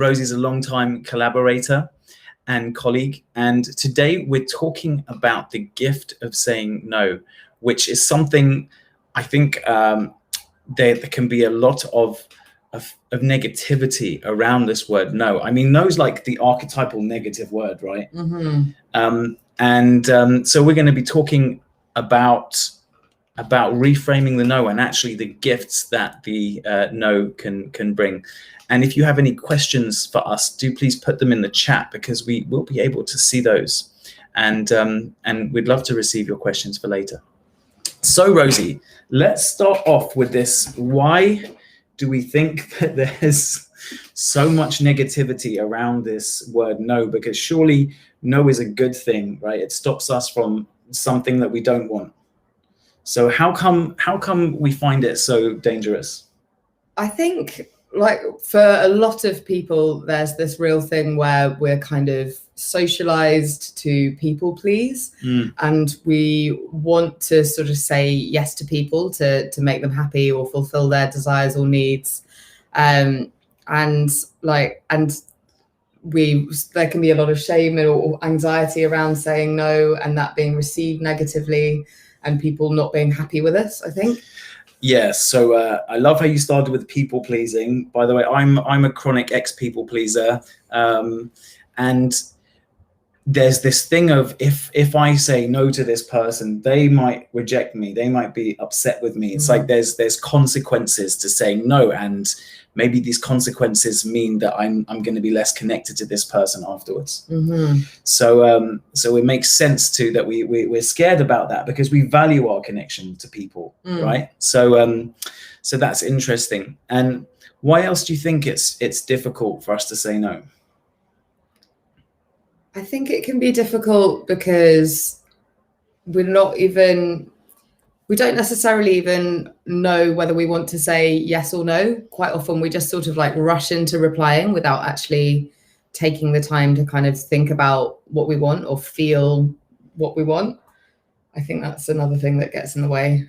Rosie's a long-time collaborator and colleague, and today we're talking about the gift of saying no, which is something I think there can be a lot of negativity around this word no. I mean, no's like the archetypal negative word, right? So we're going to be talking about reframing the no and actually the gifts that the no can bring. And if you have any questions for us, do please put them in the chat, because we will be able to see those, and we'd love to receive your questions for later. So Rosie, let's start off with this. Why do we think that there's so much negativity around this word no? Because surely no is a good thing, right? It stops us from something that we don't want. So how come we find it so dangerous? I think, like, for a lot of people, there's this real thing where we're kind of socialized to people please, and we want to sort of say yes to people to make them happy or fulfill their desires or needs, and there can be a lot of shame or anxiety around saying no, and that being received negatively and people not being happy with us, I think. Yeah, so I love how you started with people pleasing. By the way, I'm a chronic ex-people pleaser, and there's this thing of if I say no to this person, they might reject me, they might be upset with me. It's like there's consequences to saying no, and maybe these consequences mean that I'm going to be less connected to this person afterwards. So it makes sense too that we're scared about that, because we value our connection to people, right? So that's interesting. And why else do you think it's difficult for us to say no? I think it can be difficult because we don't necessarily even know whether we want to say yes or no. Quite often we just sort of like rush into replying without actually taking the time to kind of think about what we want or feel what we want. I think that's another thing that gets in the way.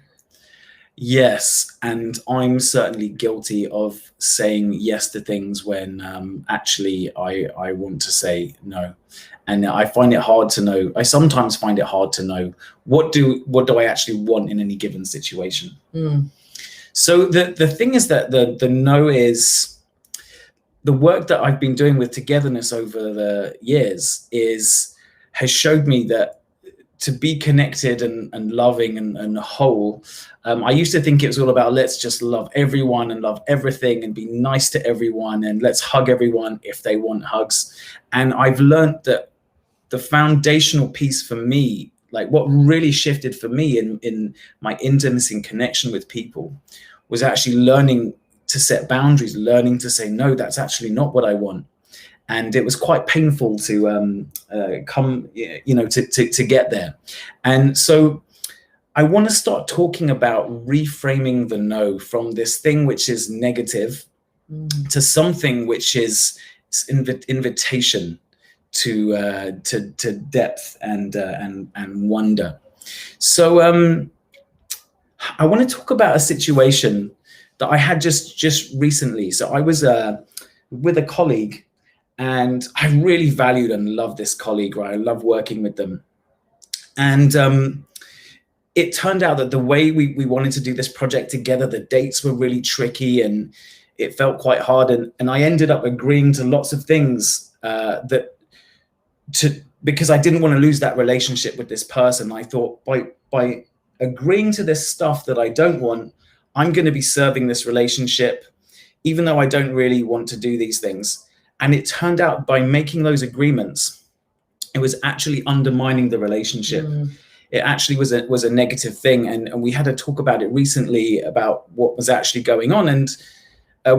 Yes, and I'm certainly guilty of saying yes to things when actually I want to say no. And I find it hard to know. I sometimes find it hard to know what do I actually want in any given situation. So the thing is that the no is the work that I've been doing with togetherness over the years has showed me that to be connected and loving and whole, I used to think it was all about let's just love everyone and love everything and be nice to everyone and let's hug everyone if they want hugs. And I've learned that the foundational piece for me, like what really shifted for me in my intimacy and connection with people, was actually learning to set boundaries, learning to say, no, that's actually not what I want. And it was quite painful to to get there. And so I want to start talking about reframing the no from this thing which is negative to something which is invitation to depth and wonder. So I want to talk about a situation that I had just recently. So I was with a colleague, and I really valued and loved this colleague, right? I love working with them. And it turned out that the way we wanted to do this project together, the dates were really tricky and it felt quite hard. And I ended up agreeing to lots of things because I didn't want to lose that relationship with this person. I thought by agreeing to this stuff that I don't want, I'm going to be serving this relationship, even though I don't really want to do these things. And it turned out by making those agreements, it was actually undermining the relationship. It actually was a negative thing. And we had to talk about it recently about what was actually going on. And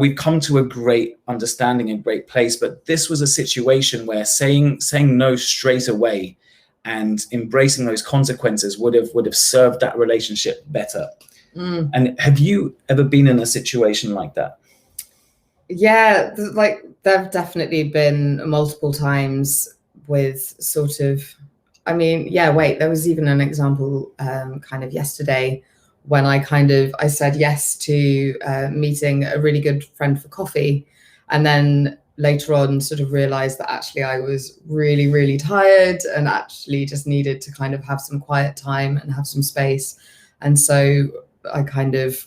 we've come to a great understanding and great place. But this was a situation where saying no straight away and embracing those consequences would have served that relationship better. And have you ever been in a situation like that? Yeah, like there have definitely been multiple times with sort of, I mean, there was even an example kind of yesterday when I said yes to meeting a really good friend for coffee. And then later on sort of realized that actually I was really, really tired and actually just needed to kind of have some quiet time and have some space. And so I kind of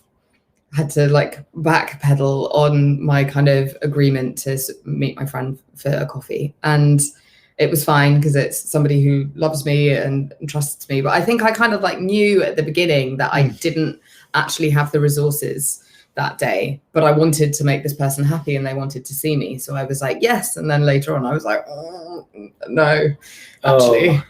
had to like backpedal on my kind of agreement to meet my friend for a coffee. And it was fine because it's somebody who loves me and trusts me. But I think I kind of like knew at the beginning that I didn't actually have the resources that day, but I wanted to make this person happy and they wanted to see me. So I was like, yes. And then later on I was like, oh, no, actually. Oh,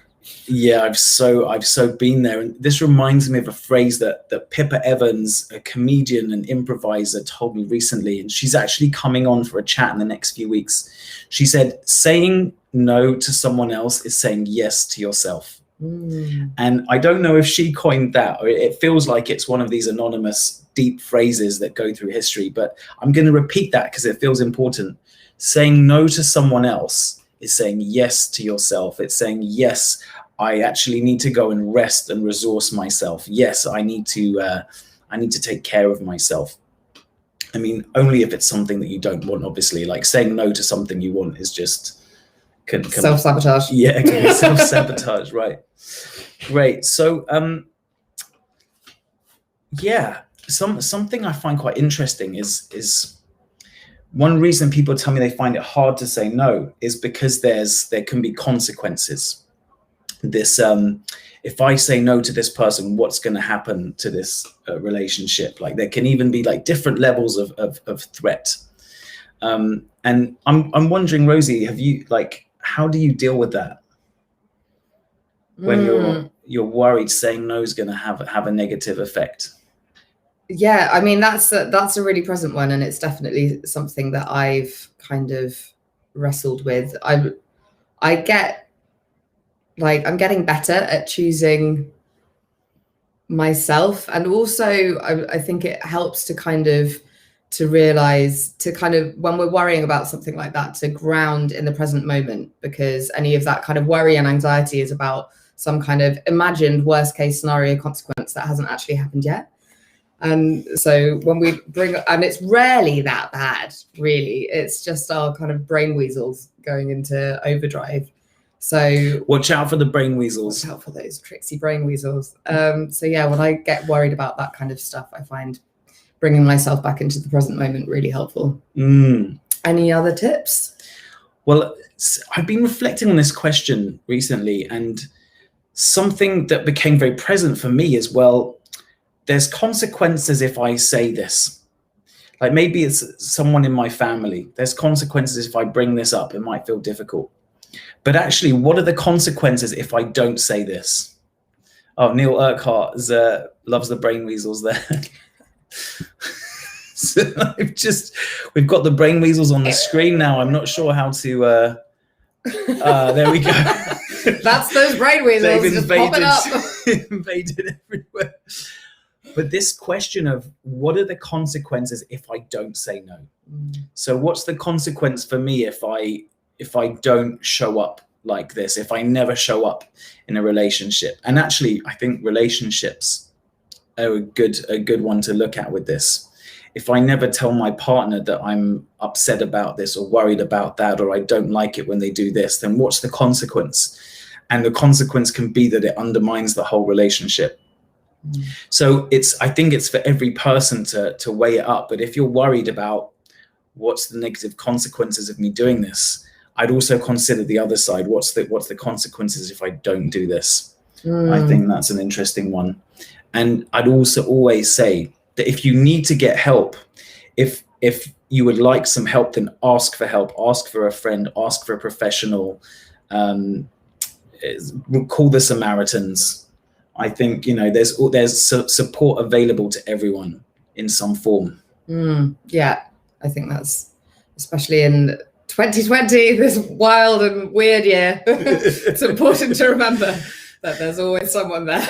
yeah, I've so been there. And this reminds me of a phrase that Pippa Evans, a comedian and improviser, told me recently. And she's actually coming on for a chat in the next few weeks. She said, saying no to someone else is saying yes to yourself. And I don't know if she coined that, or it feels like it's one of these anonymous deep phrases that go through history, but I'm going to repeat that because it feels important. Saying no to someone else is saying yes to yourself. It's saying, yes, I actually need to go and rest and resource myself. Yes, I need to take care of myself. I mean, only if it's something that you don't want, obviously. Like saying no to something you want is just self-sabotage. Yeah, it can be self-sabotage, right? Great. So yeah, something I find quite interesting is one reason people tell me they find it hard to say no is because there can be consequences. This if I say no to this person, what's going to happen to this relationship? Like there can even be like different levels of threat. And I'm wondering, Rosie, have you how do you deal with that when you're worried saying no is going to have a negative effect? Yeah, I mean that's a really present one, and it's definitely something that I've kind of wrestled with. I get like I'm getting better at choosing myself, and also I think it helps to realize to kind of when we're worrying about something like that to ground in the present moment, because any of that kind of worry and anxiety is about some kind of imagined worst case scenario consequence that hasn't actually happened yet. And so when we and it's rarely that bad, really. It's just our kind of brain weasels going into overdrive. So watch out for the brain weasels. Watch out for those tricksy brain weasels. So yeah, when I get worried about that kind of stuff, I find bringing myself back into the present moment really helpful. Any other tips? Well, I've been reflecting on this question recently, and something that became very present for me is, well, there's consequences if I say this. Like maybe it's someone in my family. There's consequences if I bring this up. It might feel difficult. But actually, what are the consequences if I don't say this? Oh, Neil Urquhart loves the brain weasels there. So we've got the brain weasels on the screen now. I'm not sure how to, there we go. That's those brain weasels just popping up. Invaded everywhere. But this question of what are the consequences if I don't say no? So what's the consequence for me if I don't show up like this, if I never show up in a relationship? And actually, I think relationships are a good one to look at with this. If I never tell my partner that I'm upset about this or worried about that, or I don't like it when they do this, then what's the consequence? And the consequence can be that it undermines the whole relationship. So I think it's for every person to weigh it up. But if you're worried about what's the negative consequences of me doing this, I'd also consider the other side. What's the consequences if I don't do this? I think that's an interesting one. And I'd also always say that if you need to get help, if you would like some help, then ask for help, ask for a friend, ask for a professional, call the Samaritans. I think, there's support available to everyone in some form. Yeah, I think that's, especially in 2020, this wild and weird year, it's important to remember that there's always someone there.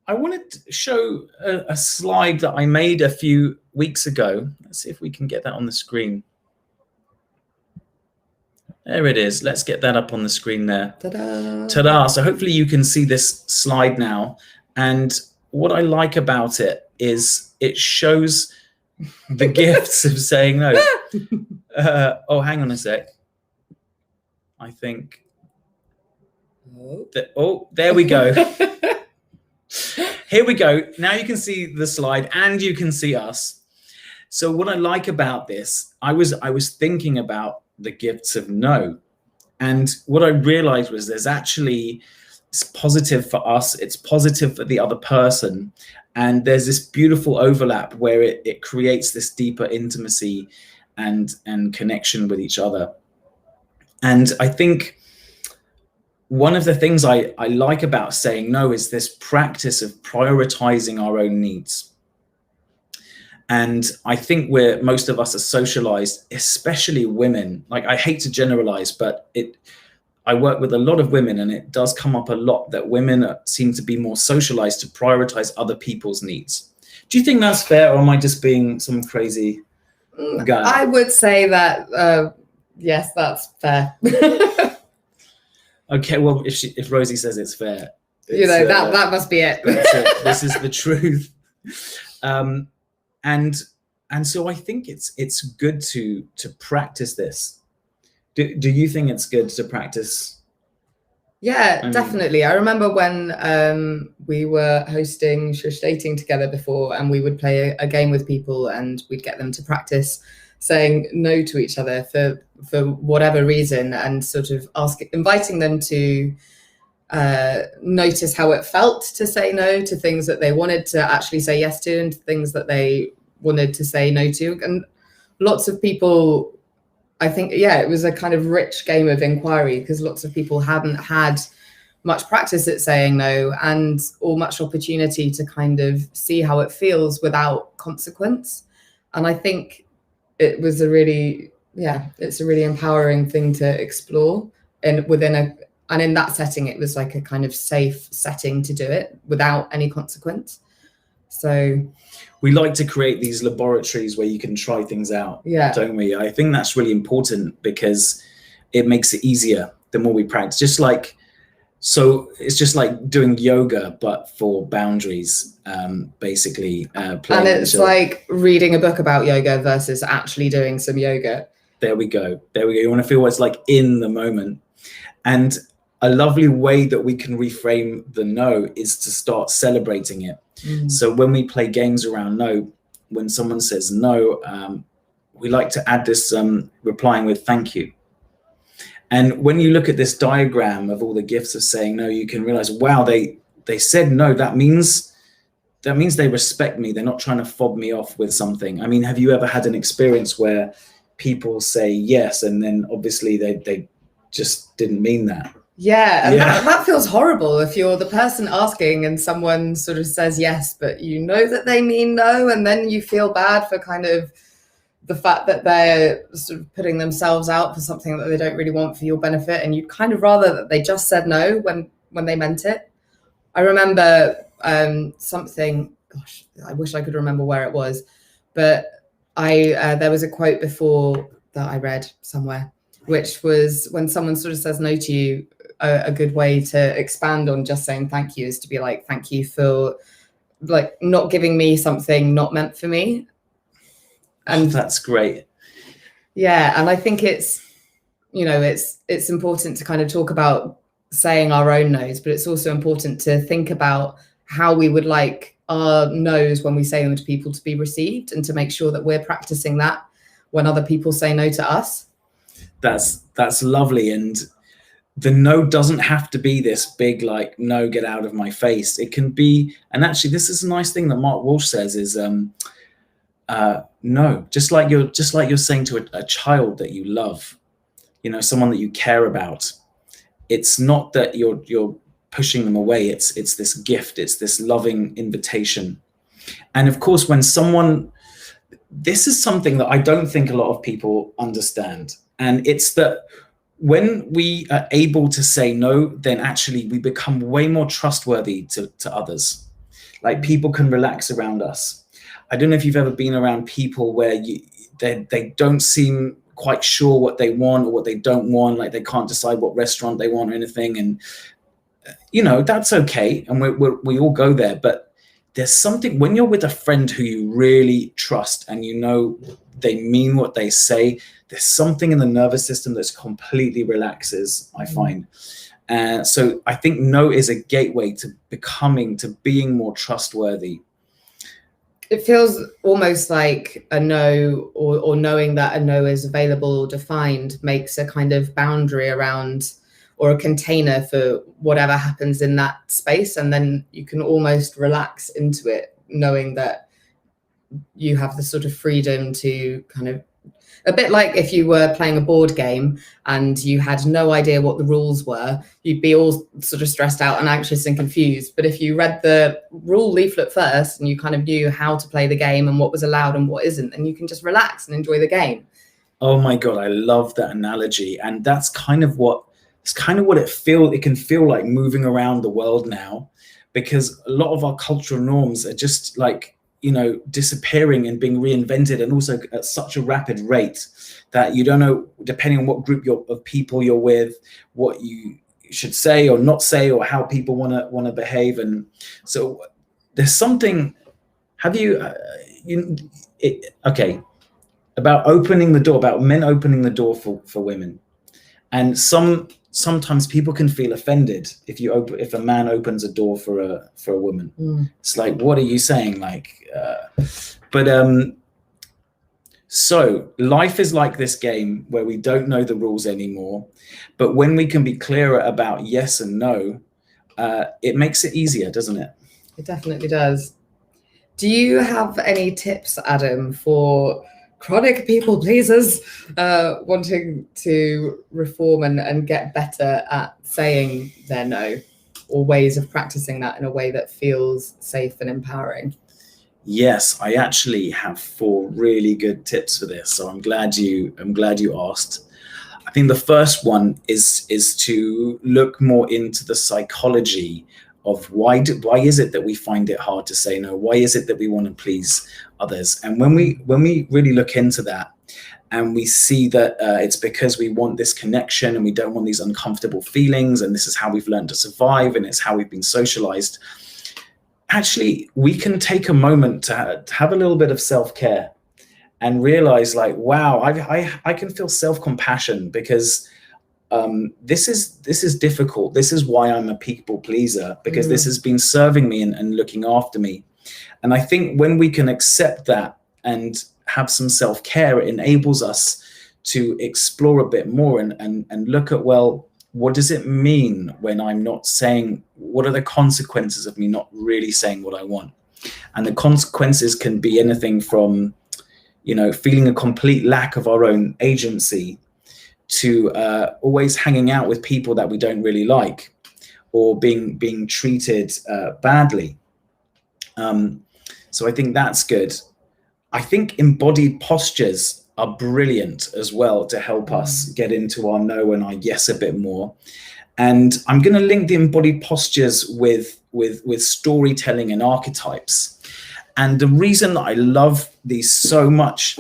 I wanted to show a slide that I made a few weeks ago. Let's see if we can get that on the screen. There it is. Let's get that up on the screen there. Ta-da. Ta-da. So hopefully you can see this slide now. And what I like about it is it shows The gifts of saying no. Oh, hang on a sec. I think there we go. Here we go. Now you can see the slide and you can see us. So what I like about this, I was thinking about the gifts of no. And what I realized was it's positive for us, it's positive for the other person. And there's this beautiful overlap where it creates this deeper intimacy and connection with each other. And I think one of the things I like about saying no is this practice of prioritizing our own needs. And I think most of us are socialized, especially women. Like, I hate to generalize, but I work with a lot of women, and it does come up a lot that women seem to be more socialized to prioritize other people's needs. Do you think that's fair, or am I just being some crazy guy? I would say that, yes, that's fair. Okay, well, if Rosie says it's fair, that must be it. This is the truth. And so I think it's good to practice this. Do you think it's good to practice? Yeah, definitely. I remember when we were hosting Shush Dating together before, and we would play a game with people, and we'd get them to practice saying no to each other for whatever reason, and sort of inviting them to notice how it felt to say no to things that they wanted to actually say yes to, and things that they wanted to say no to. And lots of people, I think, it was a kind of rich game of inquiry, because lots of people hadn't had much practice at saying no, or much opportunity to kind of see how it feels without consequence. And I think it was it's a really empowering thing to explore. And in that setting, it was like a kind of safe setting to do it without any consequence. So we like to create these laboratories where you can try things out, don't we? I think that's really important, because it makes it easier the more we practice. So it's just like doing yoga, but for boundaries, basically. And it's like reading a book about yoga versus actually doing some yoga. There we go. You want to feel what it's like in the moment. And a lovely way that we can reframe the no is to start celebrating it. So when we play games around no, when someone says no, we like to add this replying with thank you. And when you look at this diagram of all the gifts of saying no, you can realize, wow, they said no. That means they respect me. They're not trying to fob me off with something. I mean, have you ever had an experience where people say yes, and then obviously they just didn't mean that? Yeah, and that feels horrible if you're the person asking and someone sort of says yes, but you know that they mean no, and then you feel bad for kind of the fact that they're sort of putting themselves out for something that they don't really want for your benefit, and you'd kind of rather that they just said no when they meant it. I remember something, gosh, I wish I could remember where it was, but there was a quote before that I read somewhere, which was, when someone sort of says no to you, a good way to expand on just saying thank you is to be like, thank you for like not giving me something not meant for me. And that's great. Yeah, and I think it's important to kind of talk about saying our own no's, but it's also important to think about how we would like our no's when we say them to people to be received, and to make sure that we're practicing that when other people say no to us. That's lovely. And the no doesn't have to be this big, like, no, get out of my face. It can be, and actually this is a nice thing that Mark Walsh says is, no, just like you're saying to a child that you love, someone that you care about. It's not that you're pushing them away. It's this gift. It's this loving invitation. And of course, this is something that I don't think a lot of people understand. And it's that when we are able to say no, then actually we become way more trustworthy to others. Like, people can relax around us. I don't know if you've ever been around people where they don't seem quite sure what they want or what they don't want. Like, they can't decide what restaurant they want or anything. And, that's okay. And we all go there. But there's something when you're with a friend who you really trust and you know they mean what they say, there's something in the nervous system that's completely relaxes, I find. And so I think no is a gateway to being more trustworthy. It feels almost like a no, or knowing that a no is available or defined, makes a kind of boundary around, or a container for whatever happens in that space. And then you can almost relax into it, knowing that you have the sort of freedom to kind of, a bit like if you were playing a board game and you had no idea what the rules were, you'd be all sort of stressed out and anxious and confused. But if you read the rule leaflet first and you kind of knew how to play the game and what was allowed and what isn't, then you can just relax and enjoy the game. Oh my God, I love that analogy. And that's kind of what it can feel like moving around the world now, because a lot of our cultural norms are just like, disappearing and being reinvented, and also at such a rapid rate that you don't know, depending on what group of people you're with, what you should say or not say, or how people want to behave. And so there's something. Have you, okay, about opening the door, about men opening the door for women, and sometimes people can feel offended if a man opens a door for a woman. It's like, what are you saying? So life is like this game where we don't know the rules anymore, but when we can be clearer about yes and no, it makes it easier, doesn't it? It definitely does. Do you have any tips, Adam, for chronic people pleasers wanting to reform and get better at saying their no, or ways of practicing that in a way that feels safe and empowering? Yes, I actually have 4 really good tips for this. So I'm glad you asked. I think the first one is to look more into the psychology of why is it that we find it hard to say no? Why is it that we want to please others? And when we really look into that, and we see that it's because we want this connection and we don't want these uncomfortable feelings, and this is how we've learned to survive, and it's how we've been socialized. Actually, we can take a moment to have a little bit of self-care and realize, like, wow, I can feel self-compassion, because this is difficult. This is why I'm a people pleaser, because this has been serving me and looking after me. And I think when we can accept that and have some self-care, it enables us to explore a bit more and look at, well, what does it mean when I'm not saying, what are the consequences of me not really saying what I want? And the consequences can be anything from, feeling a complete lack of our own agency, to always hanging out with people that we don't really like, or being treated badly. So I think that's good. I think embodied postures are brilliant as well to help us get into our no and our yes a bit more. And I'm going to link the embodied postures with storytelling and archetypes. And the reason that I love these so much,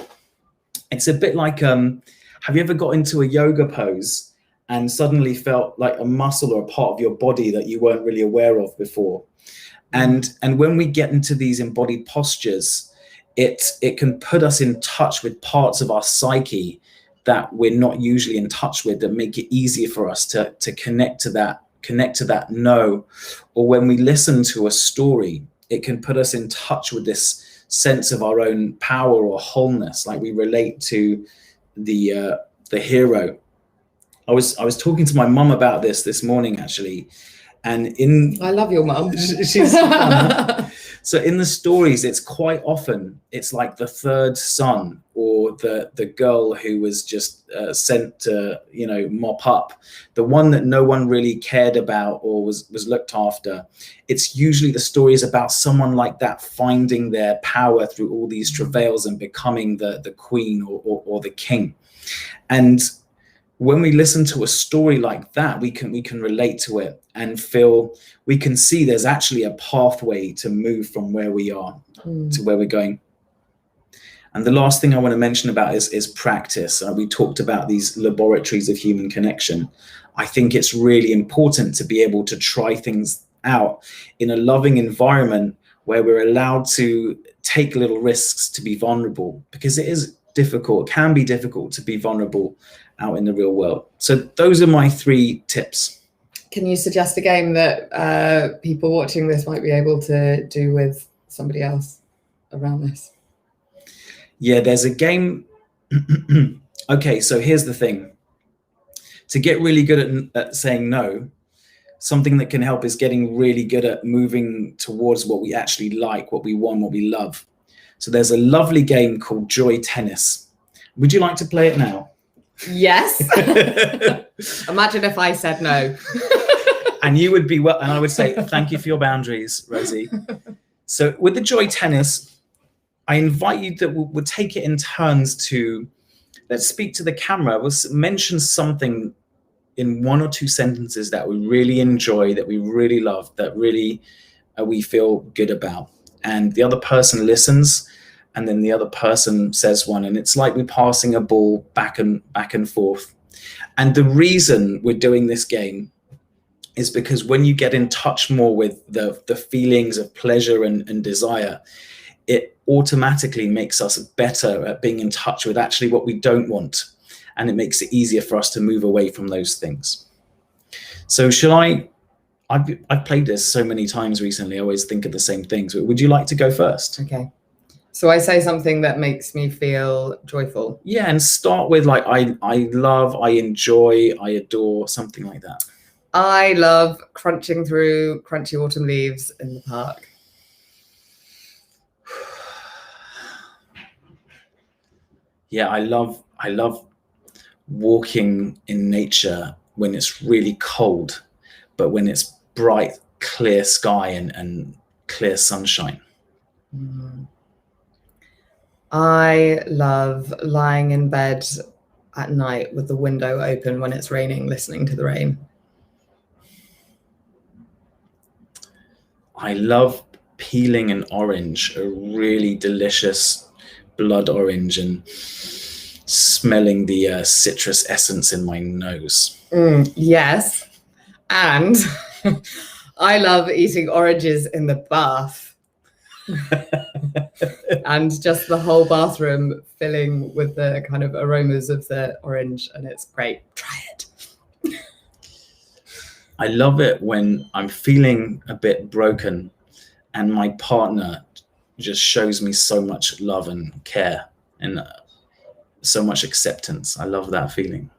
it's a bit like, have you ever got into a yoga pose and suddenly felt like a muscle or a part of your body that you weren't really aware of before? And when we get into these embodied postures, it can put us in touch with parts of our psyche that we're not usually in touch with, that make it easier for us to connect to that no. Or when we listen to a story, it can put us in touch with this sense of our own power or wholeness, like we relate to the hero. I was talking to my mum about this morning, actually, and I love your mum. She's fun. So in the stories, it's quite often, it's like the third son, or the girl who was just sent to, mop up, the one that no one really cared about or was looked after. It's usually the stories about someone like that finding their power through all these travails and becoming the queen or the king. And when we listen to a story like that, we can relate to it and feel, we can see there's actually a pathway to move from where we are to where we're going. And the last thing I want to mention about is practice. We talked about these laboratories of human connection. I think it's really important to be able to try things out in a loving environment where we're allowed to take little risks, to be vulnerable, because it is difficult, can be difficult to be vulnerable out in the real world. So those are my 3 tips. Can you suggest a game that people watching this might be able to do with somebody else around this? Yeah, there's a game. Okay, so here's the thing. To get really good at saying no, something that can help is getting really good at moving towards what we actually like, what we want, what we love. So there's a lovely game called Joy Tennis. Would you like to play it now? Yes. Imagine if I said no. And you would be and I would say, thank you for your boundaries, Rosie. So with the Joy Tennis, I invite you that we'll take it in turns to, let's speak to the camera. We'll mention something in 1 or 2 sentences that we really enjoy, that we really love, that really we feel good about. And the other person listens, and then the other person says one, and it's like we're passing a ball back and forth. And the reason we're doing this game is because when you get in touch more with the feelings of pleasure and desire, it automatically makes us better at being in touch with actually what we don't want. And it makes it easier for us to move away from those things. So I've played this so many times recently, I always think of the same things. Would you like to go first? Okay. So I say something that makes me feel joyful. Yeah, and start with like, I love, I enjoy, I adore, something like that. I love crunching through crunchy autumn leaves in the park. Yeah, I love walking in nature when it's really cold, but when it's bright, clear sky and clear sunshine. I love lying in bed at night with the window open when it's raining, listening to the rain. I love peeling an orange, a really delicious blood orange, and smelling the citrus essence in my nose. Yes. And I love eating oranges in the bath. And just the whole bathroom filling with the kind of aromas of the orange, and it's great. Try it. I love it when I'm feeling a bit broken and my partner just shows me so much love and care and so much acceptance. I love that feeling.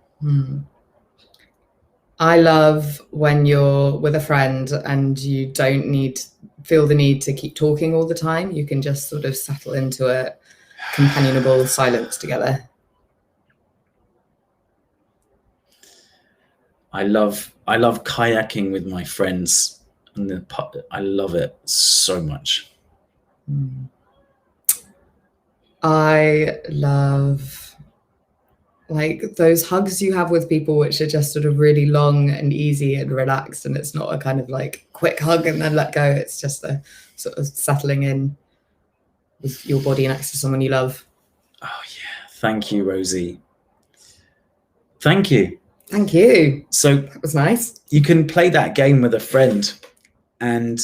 I love when you're with a friend and you don't feel the need to keep talking all the time. You can just sort of settle into a companionable silence together. I love kayaking with my friends, and I love it so much. I love like those hugs you have with people, which are just sort of really long and easy and relaxed, and it's not a kind of like quick hug and then let go. It's just a sort of settling in with your body next to someone you love. Oh yeah, thank you, Rosie. Thank you. Thank you. So that was nice. You can play that game with a friend, and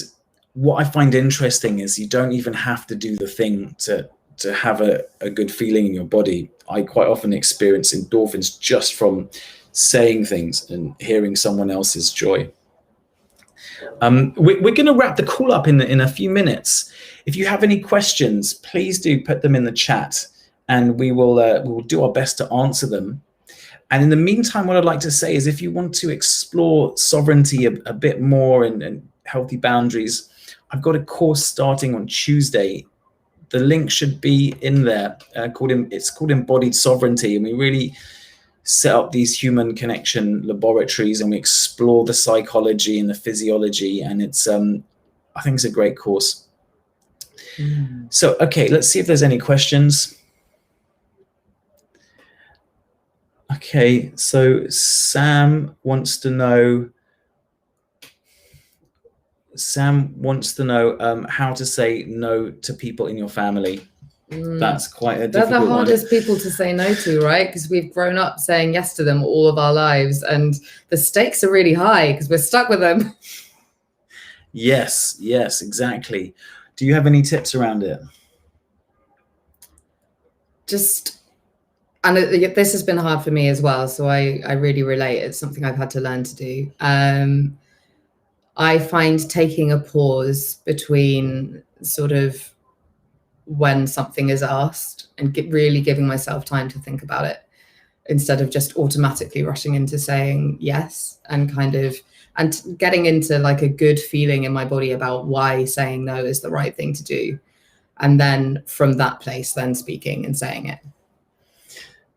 what I find interesting is you don't even have to do the thing to have a good feeling in your body. I quite often experience endorphins just from saying things and hearing someone else's joy. We're going to wrap the call up in a few minutes. If you have any questions, please do put them in the chat, and we will do our best to answer them. And in the meantime, what I'd like to say is if you want to explore sovereignty a bit more and healthy boundaries, I've got a course starting on Tuesday. The link should be in there. It's called Embodied Sovereignty, and we really set up these human connection laboratories, and we explore the psychology and the physiology, and it's I think it's a great course. So okay, let's see if there's any questions. Okay, so Sam wants to know how to say no to people in your family. That's quite a difficult one. They're the hardest people to say no to, right? Because we've grown up saying yes to them all of our lives, and the stakes are really high because we're stuck with them. Yes, exactly. Do you have any tips around it? And this has been hard for me as well, so I really relate. It's something I've had to learn to do. I find taking a pause between sort of when something is asked and really giving myself time to think about it, instead of just automatically rushing into saying yes, and getting into like a good feeling in my body about why saying no is the right thing to do. And then from that place, then speaking and saying it.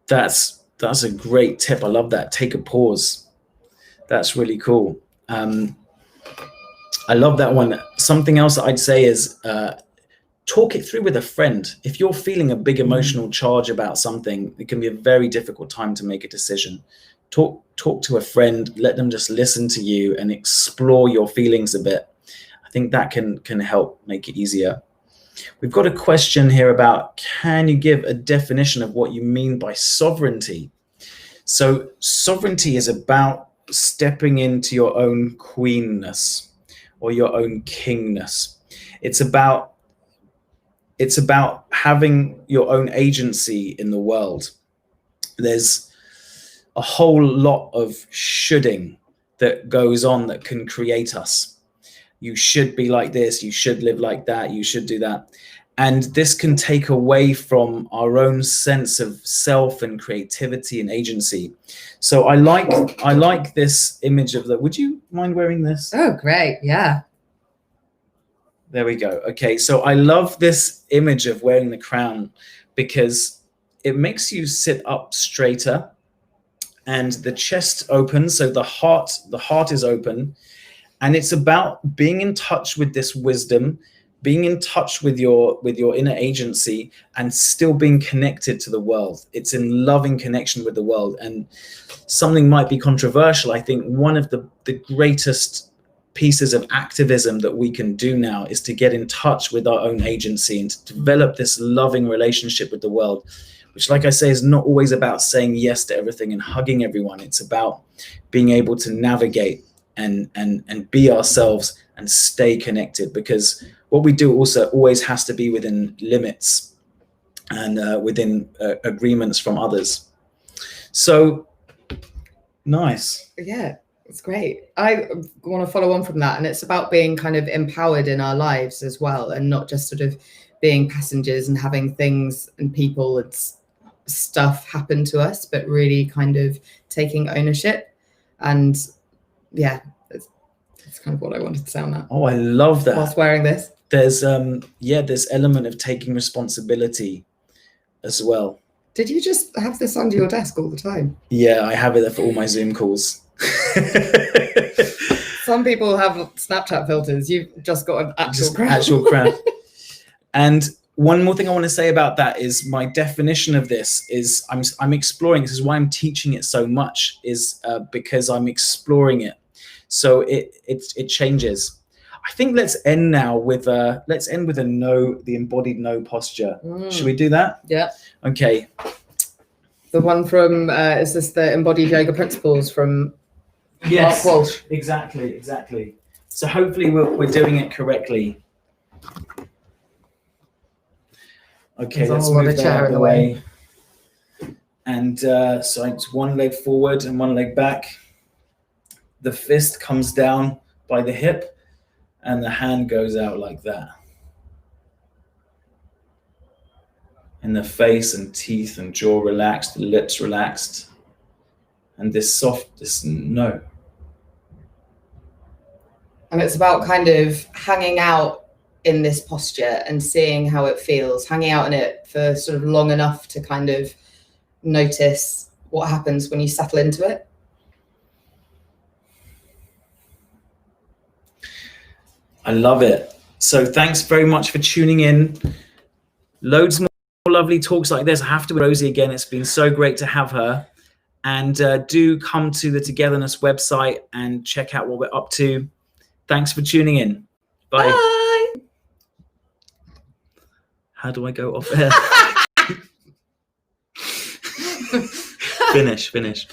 That's a great tip. I love that. Take a pause. That's really cool. I love that one. Something else that I'd say is talk it through with a friend. If you're feeling a big emotional charge about something, it can be a very difficult time to make a decision. Talk to a friend, let them just listen to you and explore your feelings a bit. I think that can help make it easier. We've got a question here about, can you give a definition of what you mean by sovereignty? So sovereignty is about stepping into your own queenness or your own kingness. It's about having your own agency in the world. There's a whole lot of shoulding that goes on that can create us. You should be like this, you should live like that, you should do that. And this can take away from our own sense of self and creativity and agency. So I like this image of would you mind wearing this? Oh, great. Yeah. There we go. Okay, so I love this image of wearing the crown because it makes you sit up straighter and the chest opens, so the heart is open, and it's about being in touch with this wisdom, being in touch with your inner agency, and still being connected to the world. It's in loving connection with the world. And something might be controversial. I think one of the greatest pieces of activism that we can do now is to get in touch with our own agency and to develop this loving relationship with the world, which, like I say, is not always about saying yes to everything and hugging everyone. It's about being able to navigate and be ourselves and stay connected, because what we do also always has to be within limits and within agreements from others. So nice. Yeah, it's great. I want to follow on from that, and it's about being kind of empowered in our lives as well, and not just sort of being passengers and having things and people and stuff happen to us, but really kind of taking ownership. And yeah, it's kind of what I wanted to say on that. Oh, I love that. Whilst wearing this, there's this element of taking responsibility as well. Did you just have this under your desk all the time? Yeah, I have it there for all my Zoom calls. Some people have Snapchat filters. You've just got an actual crown. And one more thing I want to say about that is my definition of this is I'm exploring. This is why I'm teaching it so much, is because I'm exploring it. So it changes. I think let's end now with a no, the embodied no posture. Should we do that? Yeah. Okay. The one from is this the embodied yoga principles from Yes, Mark Walsh? Exactly. So hopefully we're doing it correctly. Okay, let's move that out of the way. And so it's one leg forward and one leg back. The fist comes down by the hip and the hand goes out like that. And the face and teeth and jaw relaxed, the lips relaxed. And this no. And it's about kind of hanging out in this posture and seeing how it feels, hanging out in it for sort of long enough to kind of notice what happens when you settle into it. I love it. So thanks very much for tuning in. Loads more lovely talks like this. I have to with Rosy again. It's been so great to have her. And do come to the Togetherness website and check out what we're up to. Thanks for tuning in. Bye. Bye. How do I go off air? Finish.